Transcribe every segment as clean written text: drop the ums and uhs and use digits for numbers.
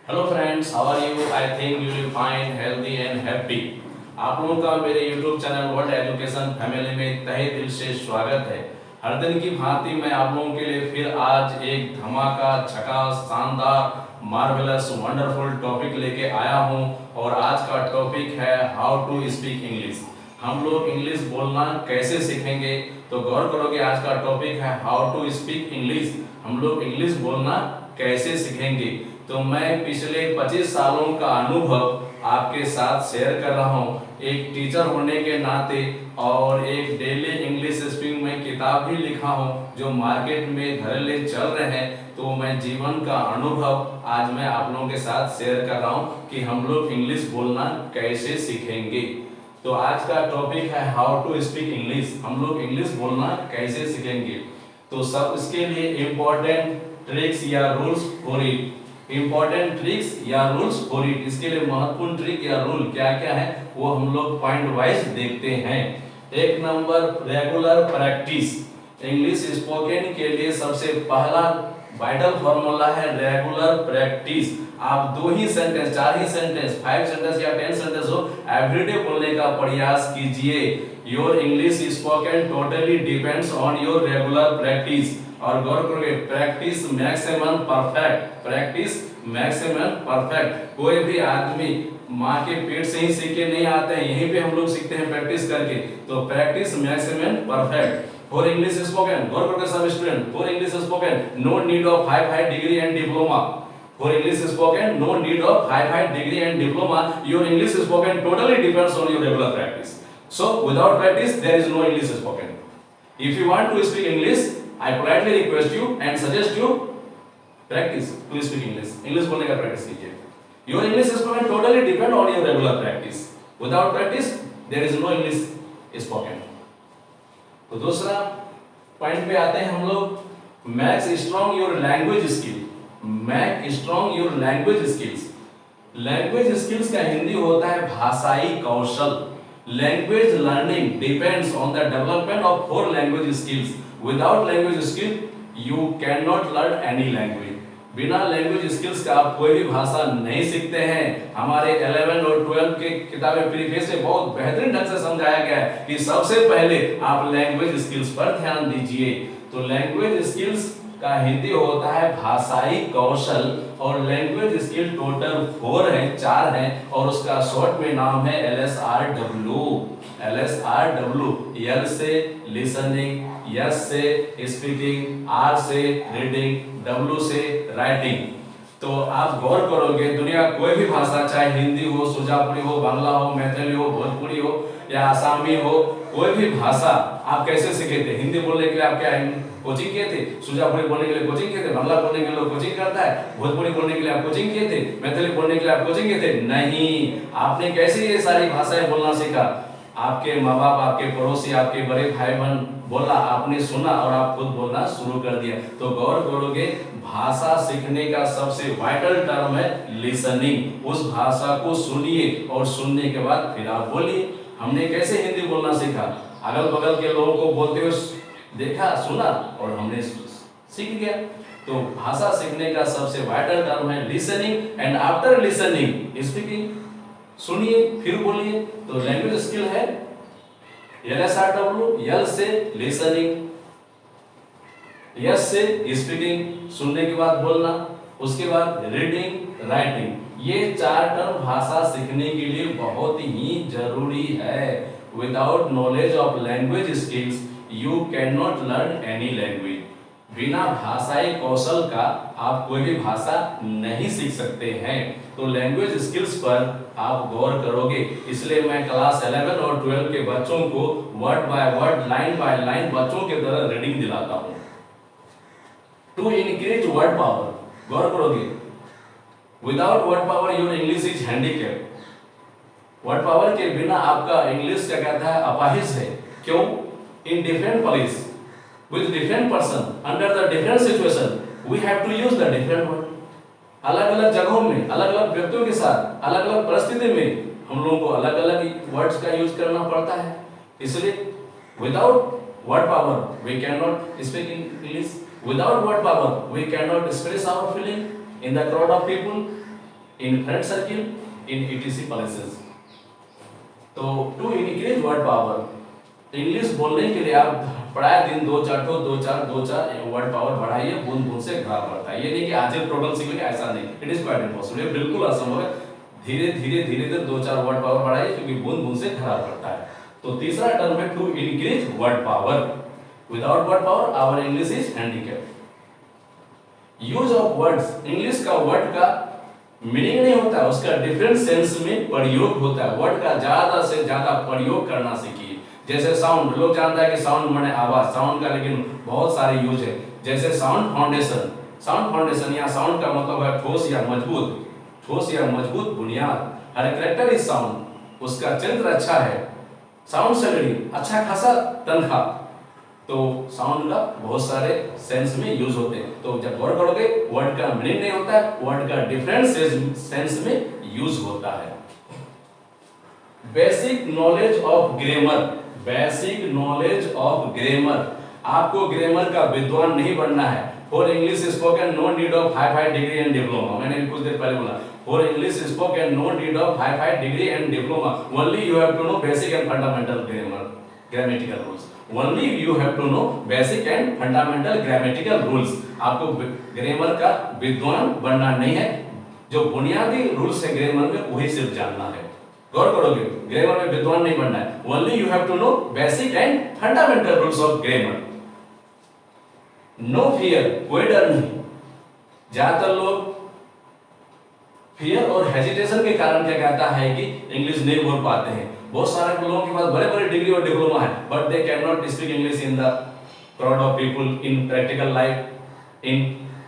Hello friends, how are you? I think you will find healthy and happy. आप लोगों का मेरे YouTube channel world education family में तहे दिल से स्वागत है। हर दिन की भांति मैं आप लोगों के लिए फिर आज एक धमाका झकास शानदार मार्वेलस वंडरफुल टॉपिक लेके आया हूं और आज का टॉपिक है हाउ टू स्पीक इंग्लिश। हम लोग इंग्लिश बोलना कैसे सीखेंगे? तो गौर करोगे, आज का टॉपिक है हाउ टू स्पीक इंग्लिश। हम लोग इंग्लिश बोलना कैसे सीखेंगे? तो मैं पिछले 25 सालों का अनुभव आपके साथ शेयर कर रहा हूँ एक टीचर होने के नाते, और एक डेली इंग्लिश स्पीकिंग में किताब भी लिखा हूँ जो मार्केट में धड़ल्ले चल रहे हैं। तो मैं जीवन का अनुभव आज मैं आप लोगों के साथ शेयर कर रहा हूँ कि हम लोग इंग्लिश बोलना कैसे सीखेंगे। तो आज का टॉपिक है हाउ टू स्पीक इंग्लिश। हम लोग इंग्लिश बोलना कैसे सीखेंगे? तो सब इसके लिए इम्पोर्टेंट ट्रिक्स या rules for it. Important tricks या रूल्स फॉर इट, इसके लिए महत्वपूर्ण ट्रिक या रूल क्या क्या है वो हम लोग पॉइंट वाइज देखते हैं। एक number, regular practice. English spoken के लिए सबसे पहला वाइटल फॉर्मूला है रेगुलर प्रैक्टिस। आप 2 ही सेंटेंस, 4 ही सेंटेंस, 5 सेंटेंस या 10 सेंटेंस हो, एवरीडे बोलने का प्रयास कीजिए। Your English spoken totally depends on your regular practice. और गौर करोगे, practice maximum perfect, practice maximum perfect. कोई भी आदमी माँ के पेट से ही सीख के नहीं आते हैं, यहीं पे हम लोग सीखते हैं प्रैक्टिस करके। तो practice maximum perfect. For English spoken, गौर करोगे सब student, for English spoken no need of high degree and diploma. For English spoken, no need of high degree and diploma. Your English spoken totally depends on your regular practice. So, without practice, there is no English spoken. If you want to speak English, I politely request you and suggest you practice to speak English. English बोलने का practice कीजिए. Your English spoken totally depend on your regular practice. Without practice, there is no English spoken. तो दूसरा point पे आते हैं हम लोग, makes strong your language skill. Make strong your language skills. Language skills का हिंदी होता है भाषाई कौशल। Language learning depends on the development of 4 language skills. Without language skill you can not learn any language. बिना लैंग्वेज स्किल्स का आप कोई भी भाषा नहीं सीखते हैं। हमारे 11 और 12 के किताबें प्रीफेस में बहुत बेहतरीन ढंग से समझाया गया है कि सबसे पहले आप लैंग्वेज स्किल्स पर ध्यान दीजिए। तो लैंग्वेज स्किल्स का हिंदी होता है भाषाई कौशल, और लैंग्वेज स्किल टोटल 4 है, 4 है, और उसका शॉर्ट में नाम है LSRW। LSRW, L से लिसनिंग, S से स्पीकिंग, R से रीडिंग, W से राइटिंग। तो आप गौर करोगे, दुनिया कोई भी भाषा, चाहे हिंदी हो, सुजापुरी हो, बांग्ला हो, मैथिली हो, भोजपुरी हो या आसामी हो, कोई भी भाषा आप कैसे सीखे थे? हिंदी बोलने के लिए आप क्या कोचिंग किए थे? सुजापुरी बोलने के लिए कोचिंग किए थे? बांग्ला बोलने के लिए कोचिंग करता है? भोजपुरी बोलने के लिए आप कोचिंग किए थे? मैथिली बोलने के लिए आप कोचिंग किए थे? नहीं। आपने कैसे ये सारी भाषाएं बोलना सीखा? आपके माँ बाप, आपके पड़ोसी, आपके बड़े भाई बहन बोला, आपने सुना और आप खुद बोलना शुरू कर दिया। तो गौर करोगे, भाषा सीखने का सबसे वाइटल टर्म है लिसनिंग। उस भाषा को सुनिए और सुनने के बाद फिर आप बोलिए। हमने कैसे हिंदी बोलना सीखा? अगल बगल के लोगों को बोलते हुए देखा, सुना और हमने सीख गया। तो भाषा सीखने का सबसे वाइटल टर्म है listening, and after listening speaking. सुनिए फिर बोलिए। तो लैंग्वेज स्किल है LSRW, L से लिसनिंग, S से स्पीकिंग, सुनने के बाद बोलना, उसके बाद रीडिंग, राइटिंग। ये 4 टर्म भाषा सीखने के लिए बहुत ही जरूरी है। Without knowledge of language skills you can not learn any language. बिना भाषाई कौशल का आप कोई भी भाषा नहीं सीख सकते हैं। तो लैंग्वेज स्किल्स पर आप गौर करोगे, इसलिए मैं क्लास 11 और 12 के बच्चों को word by word, line by line बच्चों के तरह रीडिंग दिलाता हूं। टू इंक्रीज वर्ड पावर, गौर करोगे, without word power your English is handicap. Word power के बिना आपका इंग्लिश क्या कहता है, अपाहिज है। क्यों? In different place with different person under the different situation we have to use the different word। अलग अलग जगहों में, अलग अलग व्यक्तियों के साथ, अलग अलग परिस्थिति में हम लोगों को अलग अलग वर्ड्स का यूज करना पड़ता है। इसलिए without word power we can not speak English. Without word power we can not express our feeling in the crowd of people. In friend circle, in etc places. तो to increase word power, English बोलने के लिए आप पढ़ाए दिन दो चार word power बढ़ाइए, बूंद बूंद से घड़ा बढ़ता है। ये नहीं कि आज टोटल सीख लेंगे, ऐसा नहीं, इट इज क्वाइट इम्पॉसिबल, ये बिल्कुल असंभव है। धीरे धीरे दो चार वर्ड पावर बढ़ाइए, क्योंकि बूंद बूंद से घड़ा बढ़ता है। तो तीसरा टर्म है to increase word power. Without word power our English is handicap. Use of words, English का वर्ड का मीनिंग नहीं होता, उसका डिफरेंट सेंस में प्रयोग होता है। वर्ड का ज्यादा से ज्यादा प्रयोग करना सीखिए। जैसे साउंड, लोग जानता है कि साउंड माने आवाज, साउंड का लेकिन बहुत सारे यूज है। जैसे साउंड फाउंडेशन, साउंड फाउंडेशन या साउंड का मतलब है ठोस या मजबूत, ठोस या मजबूत बुनियाद। हर कैरेक्टर इज साउंड, उसका चरित्र अच्छा है, साउंड सैलरी, अच्छा खासा तनख्वाह। तो साउंड का बहुत सारे सेंस में यूज होते हैं। तो जब गौर करोगे, वर्ड का मीनिंग नहीं होता है, वर्ड का डिफरेंट सेंस में यूज होता है। Basic knowledge of grammar, basic knowledge of grammar, आपको ग्रामर का विद्वान नहीं बनना है। For English spoken no need of high degree and diploma, मैंने कुछ देर पहले बोला, for English spoken no need of high degree and diploma, only you have to know basic and fundamental grammar, grammatical rules, only you have to know basic and fundamental grammatical rules. आपको grammar का विद्वान बनना नहीं है, जो बुनियादी rules है grammar में वही सिर्फ जानना है। गौर करोगे, ग्रामर में विद्वान नहीं बनना है, only you have to know basic and fundamental rules of grammar. No fear, कोई डर नहीं। ज्यादातर लोग फियर और हेजिटेशन के कारण क्या कहता है कि इंग्लिश नहीं बोल पाते हैं। बहुत सारे लोगों के पास बड़े बड़े डिग्री और डिप्लोमा है, but they can not speak English in the crowd of people, in practical life, in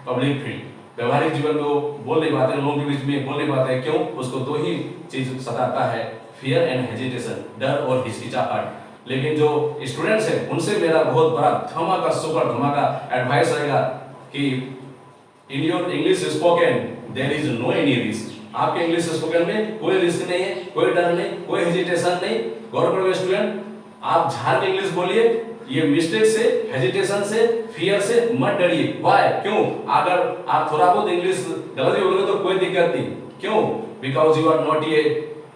public field. व्यवहारिक जीवन में वो बोल नहीं पाते, लोगों के बीच में बोल नहीं पाते। क्यों? उसको दो ही चीज सताता है, फियर एंड हेजिटेशन, डर और हिचकिचाहट। लेकिन जो स्टूडेंट्स हैं उनसे मेरा बहुत बड़ा धमाका, सुपर धमाका एडवाइस रहेगा कि in your English spoken there is no any risk. आपके इंग्लिश स्पोकन में कोई रिस्क नहीं है, कोई डर नहीं, कोई हेजिटेशन नहीं। गौर करोगे स्टूडेंट, आप झाड़ के इंग्लिश बोलिए, ये मिस्टेक से, हेजिटेशन से, फियर से मत डरिए। व्हाई? क्यों? अगर आप थोड़ा बहुत इंग्लिश गलत भी बोलोगे तो कोई दिक्कत नहीं। क्यों? Because you are not a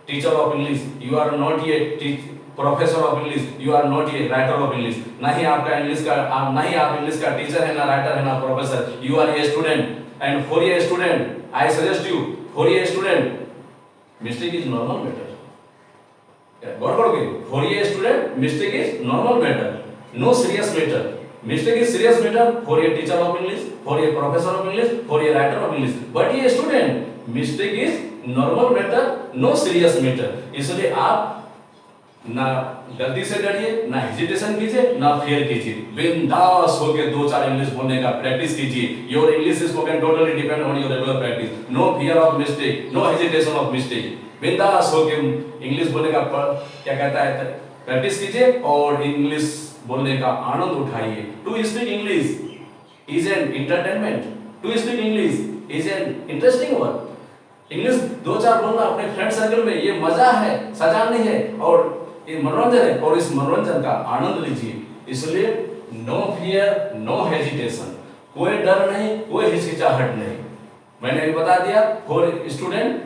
teacher of English, you are not a professor of English, you are not a writer of English. ना ही आपका इंग्लिश का ना ही आप इंग्लिश का टीचर है, ना राइटर है, ना professor. You are a student, and for a student I suggest you, for a student mistake is normal matter. गौर करोगे, for a student mistake is normal matter, no serious matter. Mistake is serious matter for a teacher of English, for a professor of English, for a writer of English. But a student, mistake is normal matter, no serious matter. इसलिए आप ना गलती से डरिए, ना hesitation कीजिए, ना fear कीजिए। बिंदास होकर दो चार इंग्लिश बोलने का प्रैक्टिस कीजिए। Your English spoken totally depend on your regular practice. No fear of mistake, no hesitation of mistake. बिंदास होकर इंग्लिश बोलने का क्या कहता है प्रैक्टिस कीजिए और इंग्लिश बोलने का आनंद उठाइए। To speak English is an entertainment, to speak English is an interesting work. English दो चार बोलना अपने फ्रेंड सर्कल में ये मजा है, सजा नहीं है, और ये मनोरंजन है, और इस मनोरंजन का आनंद लीजिए। इसलिए नो फियर, नो हेजिटेशन, कोई डर नहीं, कोई हिचकिचाहट नहीं। मैंने अभी बता दिया, for student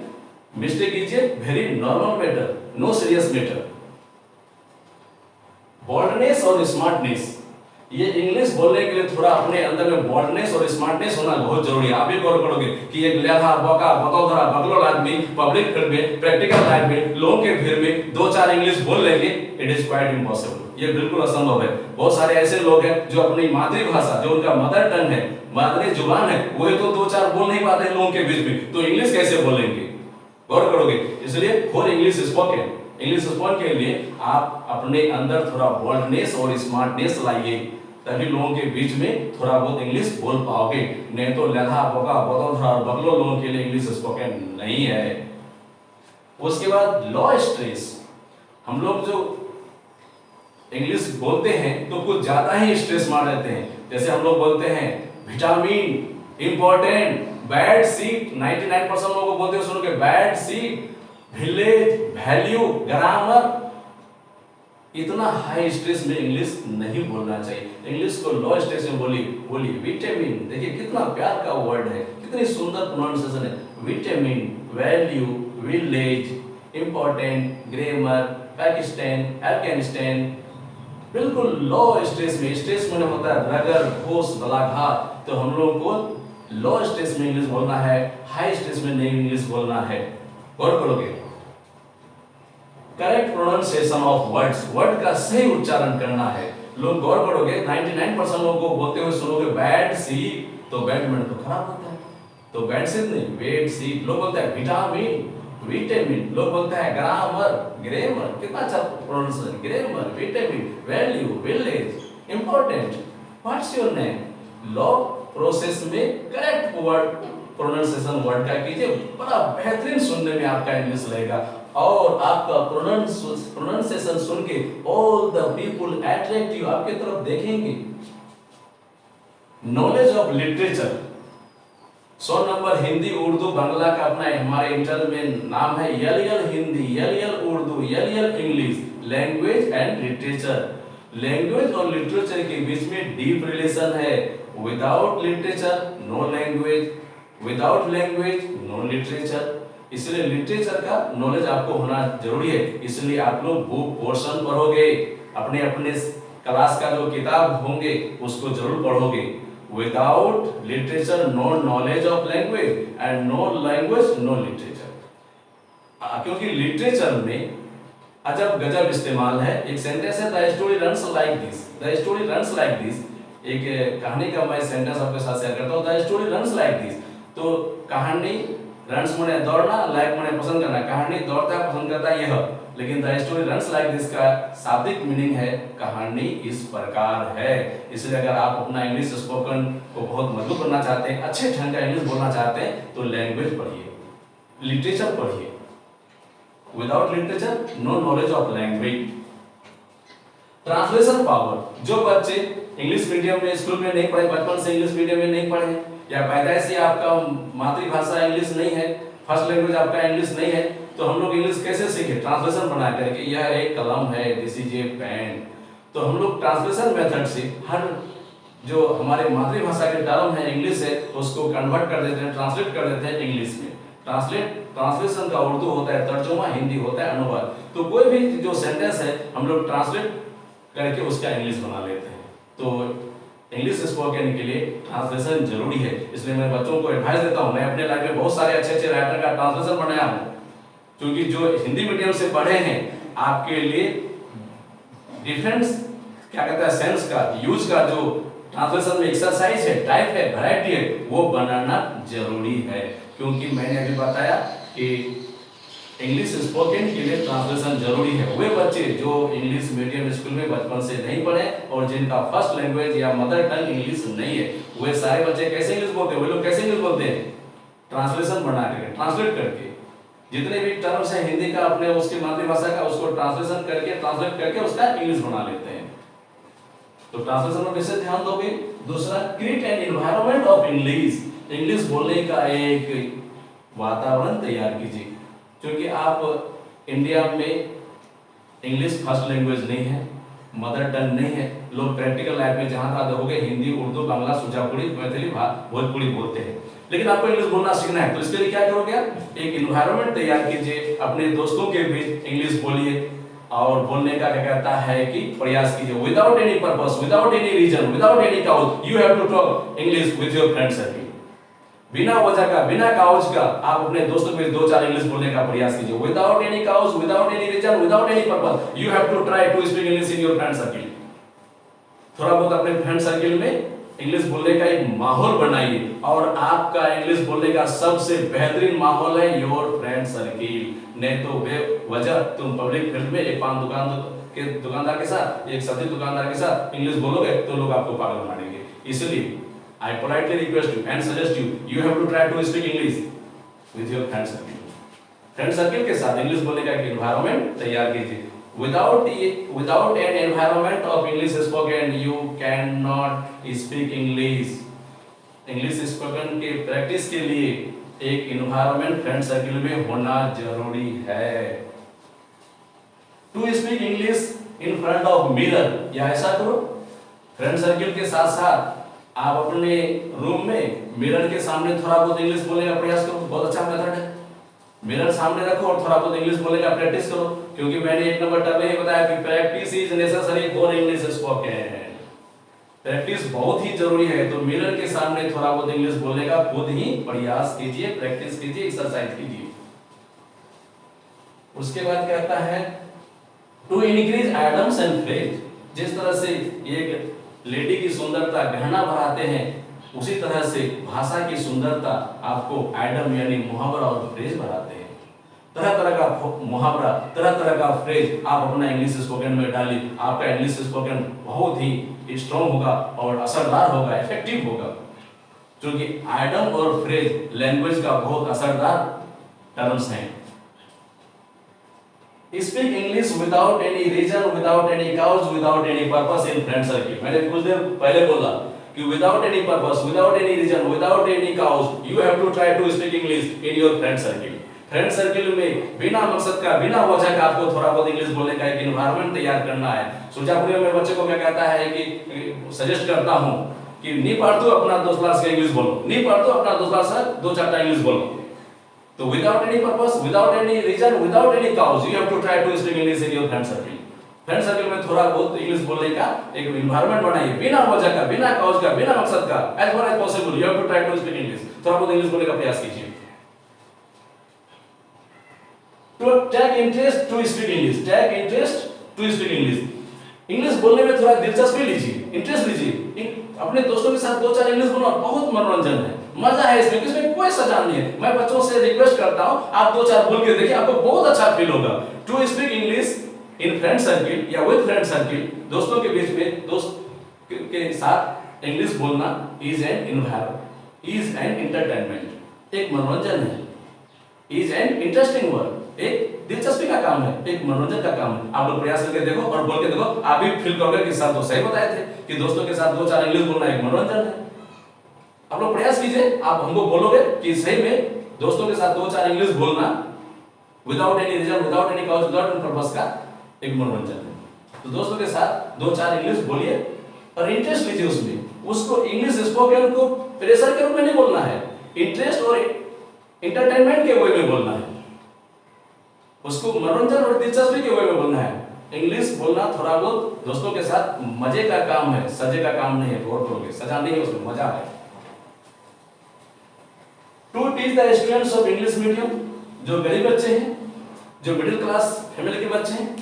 mistake is a very normal matter, no serious matter. Boldness और स्मार्टनेस, ये इंग्लिश बोलने के लिए थोड़ा अपने अंदर में बोल्डनेस और स्मार्टनेस होना बहुत जरूरी है। आप भी गौर करोगे कि एक लेधा बका बतौधरा बगलोल आदमी पब्लिक फील्ड में, प्रैक्टिकल लाइफ में, लोगों के भीड़ में दो चार इंग्लिश बोल लेंगे, इट इज क्वाइट इम्पॉसिबल, ये बिल्कुल असंभव है। बहुत सारे ऐसे लोग हैं जो अपनी मातृभाषा, जो उनका मदर टंग है, मादरी जुबान है, वही तो दो चार बोल नहीं पाते लोगों के बीच में, तो इंग्लिश कैसे बोलेंगे? गौर करोगे। इसलिए for English spoken, English spoken के लिए आप अपने अंदर थोड़ा बोल्डनेस और स्मार्टनेस लाइए, तभी लोगों के बीच में थोड़ा बहुत इंग्लिश बोल पाओगे। नहीं तो लेधा बोका बतौधरा बगलो लोगों के लिए इंग्लिश स्पोकन नहीं है। उसके बाद लो स्ट्रेस, हम लोग जो इंग्लिश बोलते हैं तो कुछ ज्यादा ही स्ट्रेस मार देते हैं। जैसे हम लोग बोलते हैं विटामिन इंपॉर्टेंट, बैड सीट, 99% लोगों को बोलते हैं, सुनो के bad seat, village, value, grammar, इतना हाई स्ट्रेस में इंग्लिश नहीं बोलना चाहिए। इंग्लिश को लो स्ट्रेस में बोलिए विटामिन। देखिए कितना प्यार का वर्ड है, कितनी सुंदर प्रोनाउंसिएशन है। Vitamin, value, village, important, grammar, Pakistan, Afghanistan, बिल्कुल लो स्ट्रेस में। स्ट्रेस में होता है रगर, ठोस, बलाघात। तो हम लोगों को लो स्ट्रेस में इंग्लिश बोलना है, हाई स्ट्रेस में नहीं इंग्लिश बोलना है। गौर करोगे? Correct pronunciation of words, word का सही उच्चारण करना है। लोग गौर करोगे 99% लोगों को बोलते हुए सुनोगे बैड सीप, तो बैड में तो खराब होता है, तो बैड सीप नहीं, बैड सीप। लोग बोलते हैं विटामिन, विटामिन। लोग बोलते हैं ग्रामर, ग्रामर। कितना अच्छा pronunciation, grammar, vitamin, value, village, important. What's your name? Low process में करेक्ट वर्ड प्रोनाउंसिएशन वर्ड का कीजिए, बड़ा बेहतरीन सुनने में आपका इंग्लिश लगेगा। और आपका प्रोनाउंसिएशन सुन के all the people attract you, आपके तरफ देखेंगे। Knowledge of literature 100 number Hindi, Urdu, Bangla का अपना हमारे इंटर में नाम है L Hindi, L Urdu, L English, language and literature. Language और लिटरेचर के बीच में डीप रिलेशन है। Without literature no language, without language no literature. इसलिए लिटरेचर का नॉलेज आपको होना जरूरी है। इसलिए आप लोग बुक पोर्शन पढ़ोगे, अपने अपने क्लास का जो किताब होंगे उसको जरूर पढ़ोगे। Without literature no knowledge of language and no language no literature. क्योंकि लिटरेचर में अजब गजब इस्तेमाल है। एक सेंटेंस है the story runs like this, the story runs like this. एक कहानी का मैं सेंटेंस आपके साथ शेयर करता हूँ, the story runs like this. तो कहानी, रन्स माने दौड़ना, लाइक माने पसंद करना, कहानी दौड़ता है, पसंद करता है, यह। लेकिन the story runs like this का शाब्दिक मीनिंग है कहानी इस प्रकार है। इसलिए अगर आप अपना इंग्लिश स्पोकन को बहुत मजबूत करना चाहते हैं, अच्छे ढंग का इंग्लिश बोलना चाहते हैं, तो लैंग्वेज पढ़िए, लिटरेचर पढ़िए। Without literature no knowledge of language. Translation power, जो बच्चे इंग्लिश मीडियम में स्कूल में नहीं पढ़े, बचपन से इंग्लिश मीडियम में नहीं पढ़े, या पैदाइश से आपका मातृभाषा इंग्लिश नहीं है, फर्स्ट लैंग्वेज आपका इंग्लिश नहीं है, तो हम लोग इंग्लिश कैसे सीखे? ट्रांसलेशन बना करके। यह एक कलम है, दिस इज ए पेन। तो हम लोग ट्रांसलेशन मेथड से हर जो हमारे मातृभाषा के टर्म है इंग्लिश है उसको कन्वर्ट कर देते हैं, ट्रांसलेट कर देते हैं इंग्लिश में। ट्रांसलेशन का उर्दू होता है तर्जुमा, हिंदी होता है अनुवाद। तो कोई भी जो सेंटेंस है हम लोग ट्रांसलेट करके उसका इंग्लिश बना लेते हैं। तो इंग्लिश स्पोकन के लिए ट्रांसलेशन जरूरी है। इसलिए मैं बच्चों को एडवाइस देता हूं। मैं अपने लाइफ में बहुत सारे अच्छे अच्छे राइटर का ट्रांसलेशन बनाया हूं, क्योंकि जो हिंदी मीडियम से पढ़े हैं आपके लिए डिफरेंट क्या कहते हैं सेंस का, यूज का जो ट्रांसलेशन में एक्सरसाइज है, टाइप है, वैरायटी है, वो बनाना जरूरी है। क्योंकि मैंने अभी बताया कि इंग्लिश स्पोकन के लिए ट्रांसलेशन जरूरी है। वे बच्चे जो इंग्लिश मीडियम स्कूल में बचपन से नहीं पढ़े और जिनका फर्स्ट लैंग्वेज या मदर टंग इंग्लिश नहीं है, वे सारे बच्चे कैसे इंग्लिश बोलते हैं? वे लोग कैसे इंग्लिश बोलते हैं? ट्रांसलेशन बना करके, ट्रांसलेट करके। जितने भी टर्म्स हैं हिंदी का अपने उसकी मातृभाषा का, उसको ट्रांसलेशन करके, ट्रांसलेट करके उसका इंग्लिश बना लेते हैं। तो ट्रांसलेशन में कैसे ध्यान दोगे? दूसरा, create an environment of English. English बोलने का एक वातावरण तैयार कीजिए। क्योंकि आप इंडिया में इंग्लिश फर्स्ट लैंग्वेज नहीं है, मदर टंग नहीं है। लोग प्रैक्टिकल लाइफ में जहां तक देखोगे हिंदी, उर्दू, बांग्ला, सुजापुरी, मैथिली, भोजपुरी बोलते हैं। लेकिन आपको इंग्लिश बोलना सीखना है, तो इसके लिए क्या करोगे? एक एनवायरनमेंट तैयार कीजिए, अपने दोस्तों के बीच इंग्लिश बोलिए और बोलने का क्या कहता है कि प्रयास कीजिए। Without any purpose, without any reason, without any cause, you have to talk English with your friend circle. बिना वजह का, बिना काउज का आप अपने दोस्तों के 2-4 इंग्लिश बोलने का प्रयास कीजिए। Without any cause, without any reason, without any purpose, you have to try to speak English in your friend circle. थोड़ा बहुत अपने फ्रेंड सर्किल में इंग्लिश बोलने का एक माहौल बनाइए। और आपका इंग्लिश बोलने का सबसे बेहतरीन माहौल है योर फ्रेंड सर्किल। नहीं तो बेवजह तुम पब्लिक फील्ड में एक पान दुकानदार के साथ, एक सब्जी दुकानदार के साथ इंग्लिश बोलोगे तो लोग आपको पागल मानेंगे। इसलिए I politely request you and suggest you have to try to speak English with your friend circle. Friend circle के साथ इंग्लिश बोलने का एक एनवायरनमेंट तैयार कीजिए। Without an environment of English spoken, you cannot speak English. English spoken के practice के लिए एक एनवायरनमेंट फ्रेंड सर्किल में होना जरूरी है। To speak English in front of mirror, या ऐसा करो फ्रेंड सर्किल के साथ साथ आप अपने रूम में मिरर के सामने थोड़ा बहुत इंग्लिश बोलने का प्रयास करो। बहुत अच्छा मेथड है। मिरर सामने रखो और थोड़ा बहुत इंग्लिश बोलने का प्रैक्टिस करो, क्योंकि मैंने 1 नंबर टर्म में बताया कि practice is necessary for English spoken. Practice बहुत ही जरूरी है। तो मिरर के सामने थोड़ा बहुत इंग्लिश बोलने का खुद ही प्रयास कीजिए, प्रैक्टिस कीजिए, एक्सरसाइज कीजिए। उसके बाद कहता है to increase idioms and phrase. जिस तरह से एक लेडी की सुंदरता गहना बढ़ाते हैं, उसी तरह से भाषा की सुंदरता आपको एडम यानी मुहावरा और फ्रेज बढ़ाते हैं। तरह तरह का मुहावरा, तरह तरह का फ्रेज आप अपना इंग्लिश स्पोकन में डालिए। आपका इंग्लिश स्पोकन बहुत ही स्ट्रॉन्ग होगा और असरदार होगा, इफेक्टिव होगा, क्योंकि एडम और फ्रेज लैंग्वेज का बहुत असरदार टर्म्स हैं। Speak English without any reason, without any cause, without any purpose in friend circle. मैंने कुछ देर पहले बोला कि without any purpose, without any reason, without any cause, you have to try to speak English in your friend circle. Friend circle में बिना मकसद का, बिना वजह का आपको थोड़ा बहुत इंग्लिश बोलने का एक एनवायरनमेंट तैयार करना है। सुजापुरी में बच्चे को क्या कहता है कि सजेस्ट करता हूँ कि नी पढ़तो अपना दोस्तों से इंग्लिश बोलो, नी पढ़तो अपना दोस्तों से 2-4 इंग्लिश बोलो। तो without any purpose, without any reason, without any cause, you have to try to speak English in your friend circle. Friend circle में थोड़ा बहुत इंग्लिश बोलने का एक एनवायरनमेंट बनाइए, बिना वजह का, बिना कॉज का, बिना मकसद का, as far as possible you have to try to speak English. थोड़ा बहुत इंग्लिश बोलने का प्रयास कीजिए। To take interest to speak English, take interest to speak English. English बोलने में थोड़ा दिलचस्पी लीजिए, इंटरेस्ट लीजिए। अपने दोस्तों के साथ 2-4 इंग्लिश बोलना बहुत मनोरंजन है, मजा है इसमें, इसमें कोई सजा नहीं है। मैं बच्चों से रिक्वेस्ट करता हूं आप 2-4 बोल के देखिए, आपको बहुत अच्छा फील होगा। To speak English in friend circle या विद फ्रेंड सर्किल, दोस्तों के बीच में, दोस्त के साथ इंग्लिश बोलना is an environment, is an entertainment, एक मनोरंजन है, इज एन इंटरेस्टिंग वर्क, एक दिलचस्पी का काम है, एक मनोरंजन का काम है। आप लोग प्रयास करके देखो और बोल के देखो, आप भी फील करोगे कि सर तो सही बताए थे कि दोस्तों के साथ 2-4 इंग्लिश बोलना एक मनोरंजन है। आप लोग प्रयास कीजिए, आप हमको बोलोगे कि सही में दोस्तों के साथ 2-4 इंग्लिश बोलना without any reason, without any cause, without any purpose का एक मनोरंजन है। तो दोस्तों के साथ 2-4 इंग्लिश बोलिए और इंटरेस्ट लीजिए उसमें। उसको इंग्लिश स्पोकन को प्रेशर के रूप में नहीं बोलना है, इंटरेस्ट और एंटरटेनमेंट के वे में बोलना है, उसको मनोरंजन और दिलचस्पी के वे में बोलना है। इंग्लिश बोलना थोड़ा बहुत दोस्तों के साथ मजे का काम है, सजे का काम नहीं है। गौर करोगे, सजा नहीं है, उसमें मजा है। To teach the students of English medium, जो गरीब बच्चे हैं, जो मिडिल क्लास फैमिली के बच्चे हैं,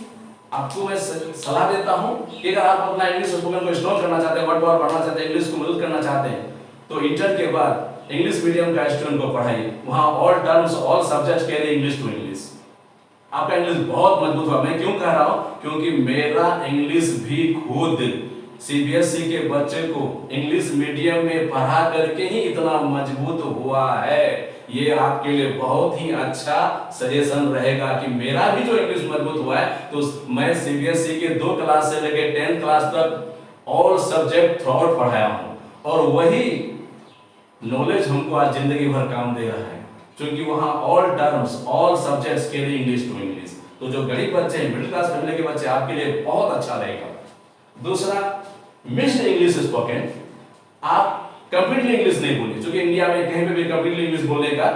आपको मैं सलाह देता हूं कि अगर आप अपना इंग्लिश स्पोकन को स्ट्रॉन्ग करना चाहते हैं, वर्ड पावर बढ़ाना चाहते हैं, इंग्लिश को मदद करना चाहते हैं, तो इंटर के बाद इंग्लिश मीडियम का स्टूडेंट को पढ़ाइए। वहां all terms, all subjects carry English to English. आपका इंग्लिश बहुत मजबूत होगा। मैं क्यों कह रहा हूं? क्योंकि मेरा इंग्लिश भी खुद सीबीएसई के बच्चे को इंग्लिश मीडियम में पढ़ा करके ही इतना मजबूत हुआ है। ये आपके लिए बहुत ही अच्छा सजेशन रहेगा कि मेरा भी जो इंग्लिश मजबूत हुआ है, तो मैं सीबीएसई के 2 क्लास से लेकर 10th क्लास तक ऑल सब्जेक्ट थ्रू आउट पढ़ाया हूं, और वही नॉलेज हमको आज जिंदगी भर काम दे रहा है, क्योंकि वहां all terms, all subjects carry English to English. तो जो गरीब बच्चे हैं, मिडिल क्लास फैमिली के बच्चे, आपके लिए बहुत अच्छा रहेगा। दूसरा, मिक्स्ड इंग्लिश स्पोकन। आप कंप्लीटली इंग्लिश नहीं बोलिए, क्योंकि इंडिया में कहीं पे भी कंप्लीटली इंग्लिश बोलने का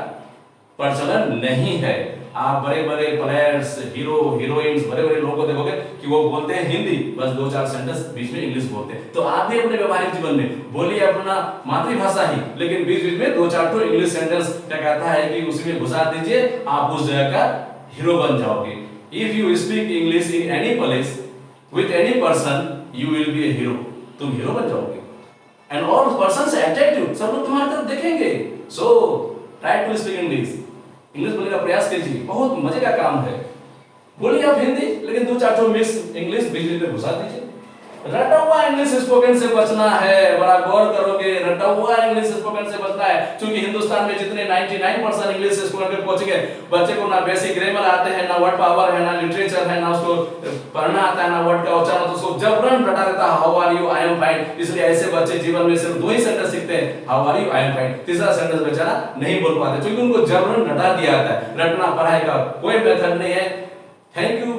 प्रचलन नहीं है। आप बड़े बड़े प्लेयर्स, हीरो हीरोइंस, बड़े बड़े लोगों को देखोगे कि वो बोलते हैं हिंदी, बस 2-4 सेंटेंस बीच में इंग्लिश बोलते हैं। तो आप भी अपने व्यवहारिक जीवन में बोलिए अपना मातृभाषा ही, लेकिन बीच बीच में 2-4 तो इंग्लिश सेंटेंस क्या कहता है कि उसमें घुसा दीजिए, आप उस जगह का हीरो बन जाओगे। If you speak English in any place with any person, you will be a hero. तुम हीरो बन जाओगे, and all persons attract you, सब लोग तुम्हारी तरफ देखेंगे। So try to speak English, English बोलने का प्रयास कीजिए, बहुत मजे का काम है। बोलिए आप हिंदी, लेकिन 2-4 तो मिक्स इंग्लिश बीच बीच में घुसा दीजिए। रटा हुआ इंग्लिश स्पोकन से बचना है, बड़ा गौर करोगे, रटा हुआ इंग्लिश स्पोकन से बचना है, क्योंकि हिंदुस्तान में जितने 99% इंग्लिश स्पोकन पे पहुंच गए बच्चे को ना बेसिक ग्रामर आते हैं, ना वर्ड पावर है, ना लिटरेचर है, ना उसको पढ़ना आता है, ना वर्ड का उच्चारण, तो उसको जबरन रटा देता है, how are you, I am fine. इसलिए ऐसे बच्चे जीवन में सिर्फ 2 ही सेंटेंस सीखते हैं, how are you, I am fine. तीसरा सेंटेंस बेचारा नहीं बोल पाते, क्योंकि उनको जबरन रटा दिया जाता है। रटना पढ़ाई का कोई मेथड नहीं है। Thank you